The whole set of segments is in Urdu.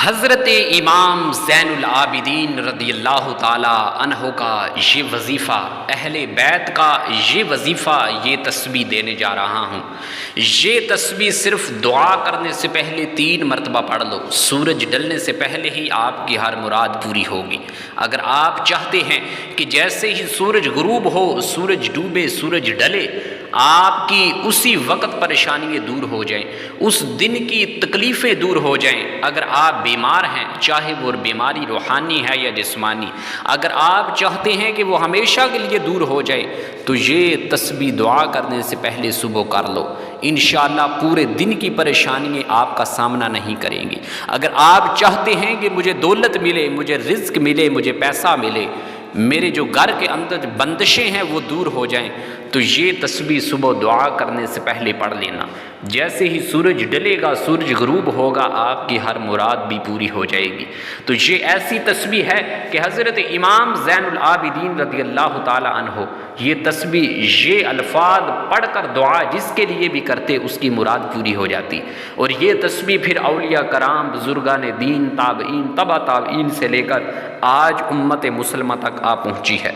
حضرت امام زین العابدین رضی اللہ تعالی عنہ کا یہ وظیفہ، اہل بیت کا یہ وظیفہ، یہ تسبیح دینے جا رہا ہوں۔ یہ تسبیح صرف دعا کرنے سے پہلے 3 مرتبہ پڑھ لو، سورج ڈلنے سے پہلے ہی آپ کی ہر مراد پوری ہوگی۔ اگر آپ چاہتے ہیں کہ جیسے ہی سورج غروب ہو، سورج ڈوبے، سورج ڈلے، آپ کی اسی وقت پریشانیاں دور ہو جائیں، اس دن کی تکلیفیں دور ہو جائیں، اگر آپ بیمار ہیں، چاہے وہ بیماری روحانی ہے یا جسمانی، اگر آپ چاہتے ہیں کہ وہ ہمیشہ کے لیے دور ہو جائے، تو یہ تسبیح دعا کرنے سے پہلے صبح کر لو۔ انشاءاللہ پورے دن کی پریشانیاں آپ کا سامنا نہیں کریں گی۔ اگر آپ چاہتے ہیں کہ مجھے دولت ملے، مجھے رزق ملے، مجھے پیسہ ملے، میرے جو گھر کے اندر بندشیں ہیں وہ دور ہو جائیں، تو یہ تسبیح صبح دعا کرنے سے پہلے پڑھ لینا۔ جیسے ہی سورج ڈلے گا، سورج غروب ہوگا، آپ کی ہر مراد بھی پوری ہو جائے گی۔ تو یہ ایسی تسبیح ہے کہ حضرت امام زین العابدین رضی اللہ تعالی عنہ یہ تسبیح، یہ الفاظ پڑھ کر دعا جس کے لیے بھی کرتے، اس کی مراد پوری ہو جاتی۔ اور یہ تسبیح پھر اولیاء کرام، بزرگان دین، تابعین، تبع تابعین سے لے کر آج امت مسلمہ تک آ پہنچی ہے۔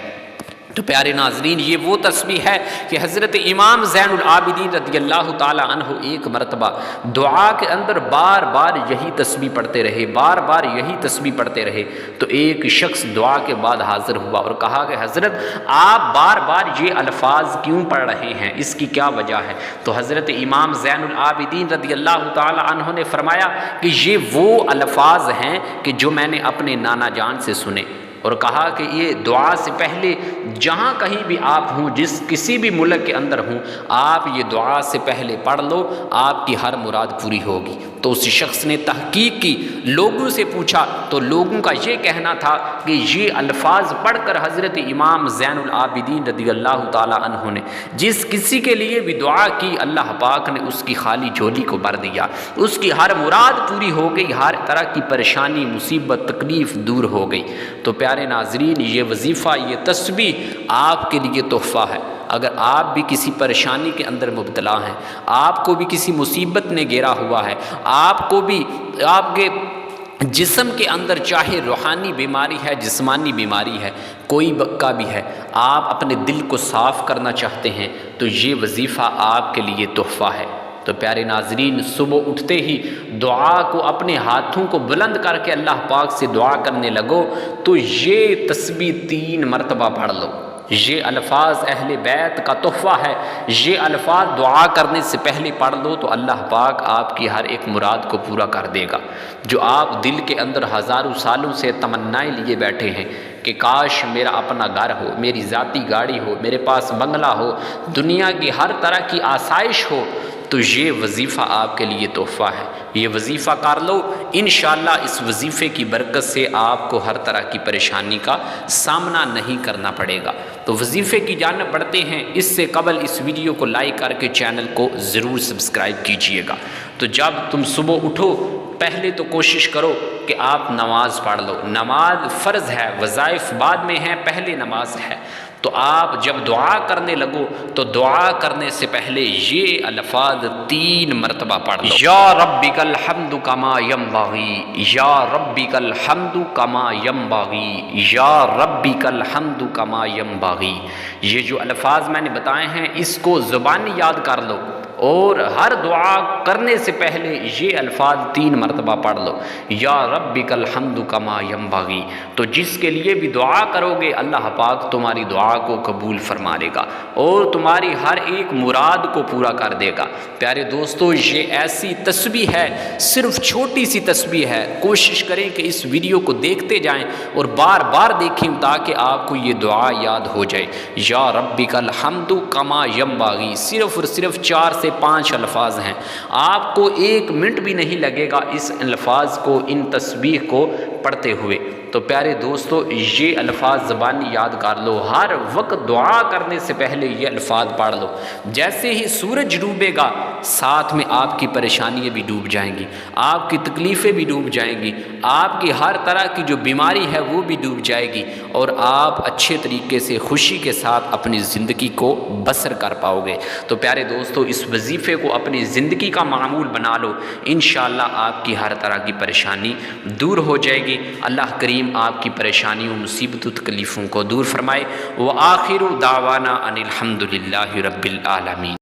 تو پیارے ناظرین، یہ وہ تسبیح ہے کہ حضرت امام زین العابدین رضی اللہ تعالی عنہ ایک مرتبہ دعا کے اندر بار بار یہی تسبیح پڑھتے رہے، بار بار یہی تسبیح پڑھتے رہے۔ تو ایک شخص دعا کے بعد حاضر ہوا اور کہا کہ حضرت، آپ بار بار یہ الفاظ کیوں پڑھ رہے ہیں، اس کی کیا وجہ ہے؟ تو حضرت امام زین العابدین رضی اللہ تعالی عنہ نے فرمایا کہ یہ وہ الفاظ ہیں کہ جو میں نے اپنے نانا جان سے سنے، اور کہا کہ یہ دعا سے پہلے جہاں کہیں بھی آپ ہوں، جس کسی بھی ملک کے اندر ہوں، آپ یہ دعا سے پہلے پڑھ لو، آپ کی ہر مراد پوری ہوگی۔ تو اس شخص نے تحقیق کی، لوگوں سے پوچھا، تو لوگوں کا یہ کہنا تھا کہ یہ الفاظ پڑھ کر حضرت امام زین العابدین رضی اللہ تعالی عنہ نے جس کسی کے لیے بھی دعا کی، اللہ پاک نے اس کی خالی جھولی کو بھر دیا، اس کی ہر مراد پوری ہو گئی، ہر طرح کی پریشانی، مصیبت، تکلیف دور ہو گئی۔ تو پیارے ناظرین، یہ وظیفہ، یہ تسبیح آپ کے لیے تحفہ ہے۔ اگر آپ بھی کسی پریشانی کے اندر مبتلا ہیں، آپ کو بھی کسی مصیبت نے گھیرا ہوا ہے، آپ کو بھی آپ کے جسم کے اندر چاہے روحانی بیماری ہے، جسمانی بیماری ہے، کوئی بکا بھی ہے، آپ اپنے دل کو صاف کرنا چاہتے ہیں، تو یہ وظیفہ آپ کے لیے تحفہ ہے۔ تو پیارے ناظرین، صبح اٹھتے ہی دعا کو اپنے ہاتھوں کو بلند کر کے اللہ پاک سے دعا کرنے لگو، تو یہ تسبیح 3 مرتبہ پڑھ لو۔ یہ الفاظ اہل بیت کا تحفہ ہے، یہ الفاظ دعا کرنے سے پہلے پڑھ لو تو اللہ پاک آپ کی ہر ایک مراد کو پورا کر دے گا۔ جو آپ دل کے اندر ہزاروں سالوں سے تمنائیں لیے بیٹھے ہیں کہ کاش میرا اپنا گھر ہو، میری ذاتی گاڑی ہو، میرے پاس بنگلہ ہو، دنیا کی ہر طرح کی آسائش ہو، تو یہ وظیفہ آپ کے لیے تحفہ ہے۔ یہ وظیفہ کر لو، انشاءاللہ اس وظیفے کی برکت سے آپ کو ہر طرح کی پریشانی کا سامنا نہیں کرنا پڑے گا۔ تو وظیفے کی جانب بڑھتے ہیں، اس سے قبل اس ویڈیو کو لائک کر کے چینل کو ضرور سبسکرائب کیجئے گا۔ تو جب تم صبح اٹھو، پہلے تو کوشش کرو کہ آپ نماز پڑھ لو۔ نماز فرض ہے، وظائف بعد میں ہے، پہلے نماز ہے۔ تو آپ جب دعا کرنے لگو تو دعا کرنے سے پہلے یہ الفاظ 3 مرتبہ پڑھ لو۔ یا ربک الحمد کما ینبغی، یا ربک الحمد کما ینبغی، یا ربک الحمد کما ینبغی۔ یہ جو الفاظ میں نے بتائے ہیں، اس کو زبانی یاد کر لو، اور ہر دعا کرنے سے پہلے یہ الفاظ 3 مرتبہ پڑھ لو، یا ربک الحمد کما ینبغی۔ تو جس کے لیے بھی دعا کرو گے، اللہ پاک تمہاری دعا کو قبول فرما لے گا اور تمہاری ہر ایک مراد کو پورا کر دے گا۔ پیارے دوستو، یہ ایسی تسبیح ہے، صرف چھوٹی سی تسبیح ہے۔ کوشش کریں کہ اس ویڈیو کو دیکھتے جائیں اور بار بار دیکھیں تاکہ آپ کو یہ دعا یاد ہو جائے۔ یا ربک الحمد کما ینبغی صرف اور صرف 4 سے 5 الفاظ ہیں۔ آپ کو 1 منٹ بھی نہیں لگے گا اس الفاظ کو، ان تسبیح کو پڑھتے ہوئے۔ تو پیارے دوستو یہ الفاظ زبانی یاد کر لو، ہر وقت دعا کرنے سے پہلے یہ الفاظ پڑھ لو۔ جیسے ہی سورج ڈوبے گا ساتھ میں آپ کی پریشانیاں بھی ڈوب جائیں گی، آپ کی تکلیفیں بھی ڈوب جائیں گی، آپ کی ہر طرح کی جو بیماری ہے وہ بھی ڈوب جائے گی، اور آپ اچھے طریقے سے خوشی کے ساتھ اپنی زندگی کو بسر کر پاؤ گے۔ تو پیارے دوستو اس وظیفے کو اپنی زندگی کا معمول بنا لو، انشاءاللہ آپ کی ہر طرح کی پریشانی دور ہو جائے گی۔ اللہ کریم آپ کی پریشانیوں، مصیبتوں، تکلیفوں کو دور فرمائے۔ وآخر دعوانا ان الحمد للہ رب العالمین۔